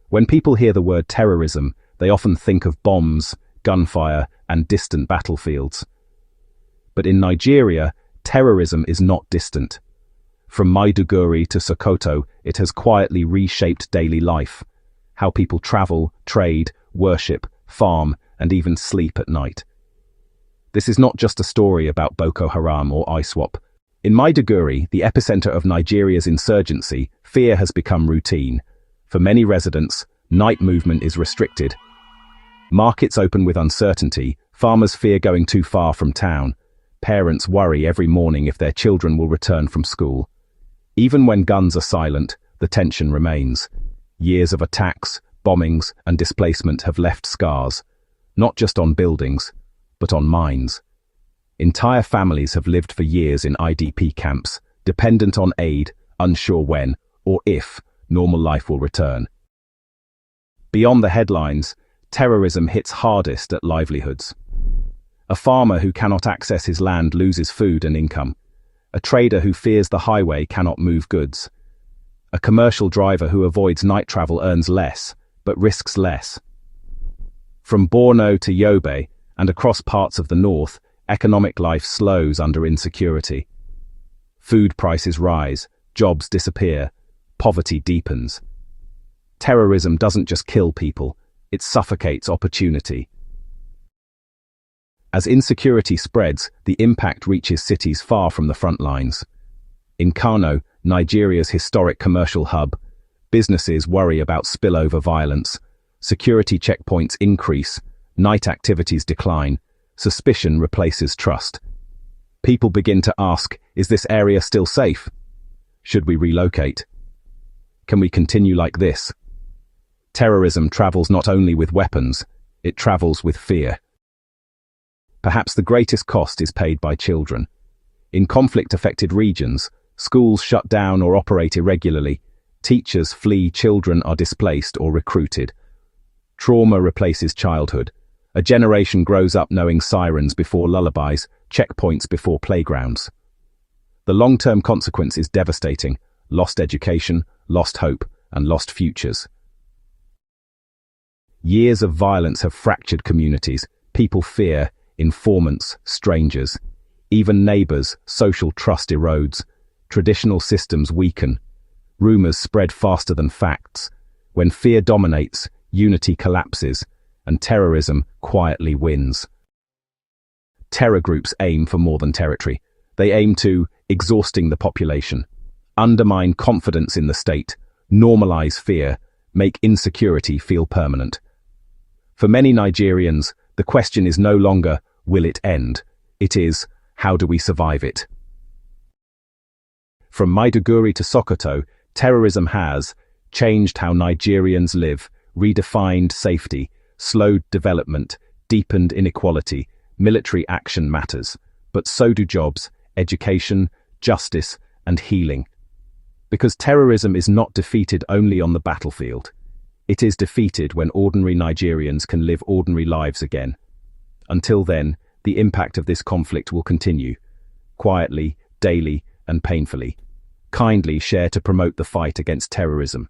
When people hear the word terrorism, they often think of bombs, gunfire, and distant battlefields. But in Nigeria, terrorism is not distant. From Maiduguri to Sokoto, it has quietly reshaped daily life. How people travel, trade, worship, farm, and even sleep at night. This is not just a story about Boko Haram or ISWAP. In Maiduguri, the epicenter of Nigeria's insurgency, fear has become routine. For many residents, night movement is restricted. Markets open with uncertainty, farmers fear going too far from town. Parents worry every morning if their children will return from school. Even when guns are silent, the tension remains. Years of attacks, bombings, and displacement have left scars, not just on buildings, but on minds. Entire families have lived for years in IDP camps, dependent on aid, unsure when, or if, normal life will return. Beyond the headlines, terrorism hits hardest at livelihoods. A farmer who cannot access his land loses food and income. A trader who fears the highway cannot move goods. A commercial driver who avoids night travel earns less, but risks less. From Borno to Yobe, and across parts of the north, economic life slows under insecurity. Food prices rise, jobs disappear, poverty deepens. Terrorism doesn't just kill people, it suffocates opportunity. As insecurity spreads, the impact reaches cities far from the front lines. In Kano, Nigeria's historic commercial hub, businesses worry about spillover violence, security checkpoints increase, night activities decline, suspicion replaces trust. People begin to ask, is this area still safe? Should we relocate? Can we continue like this? Terrorism travels not only with weapons, it travels with fear. Perhaps the greatest cost is paid by children. In conflict-affected regions, schools shut down or operate irregularly, teachers flee, children are displaced or recruited. Trauma replaces childhood. A generation grows up knowing sirens before lullabies, checkpoints before playgrounds. The long-term consequence is devastating: lost education, lost hope, and lost futures. Years of violence have fractured communities. People fear informants, strangers, even neighbors. Social trust erodes. Traditional systems weaken. Rumors spread faster than facts. When fear dominates, unity collapses, and terrorism quietly wins. Terror groups aim for more than territory. They aim to exhausting the population, undermine confidence in the state, normalize fear, make insecurity feel permanent. For many Nigerians, the question is no longer, will it end? It is, how do we survive it? From Maiduguri to Sokoto, terrorism has changed how Nigerians live, redefined safety, slowed development, deepened inequality. Military action matters, but so do jobs, education, justice, and healing. Because terrorism is not defeated only on the battlefield. It is defeated when ordinary Nigerians can live ordinary lives again. Until then, the impact of this conflict will continue, quietly, daily, and painfully. Kindly share to promote the fight against terrorism.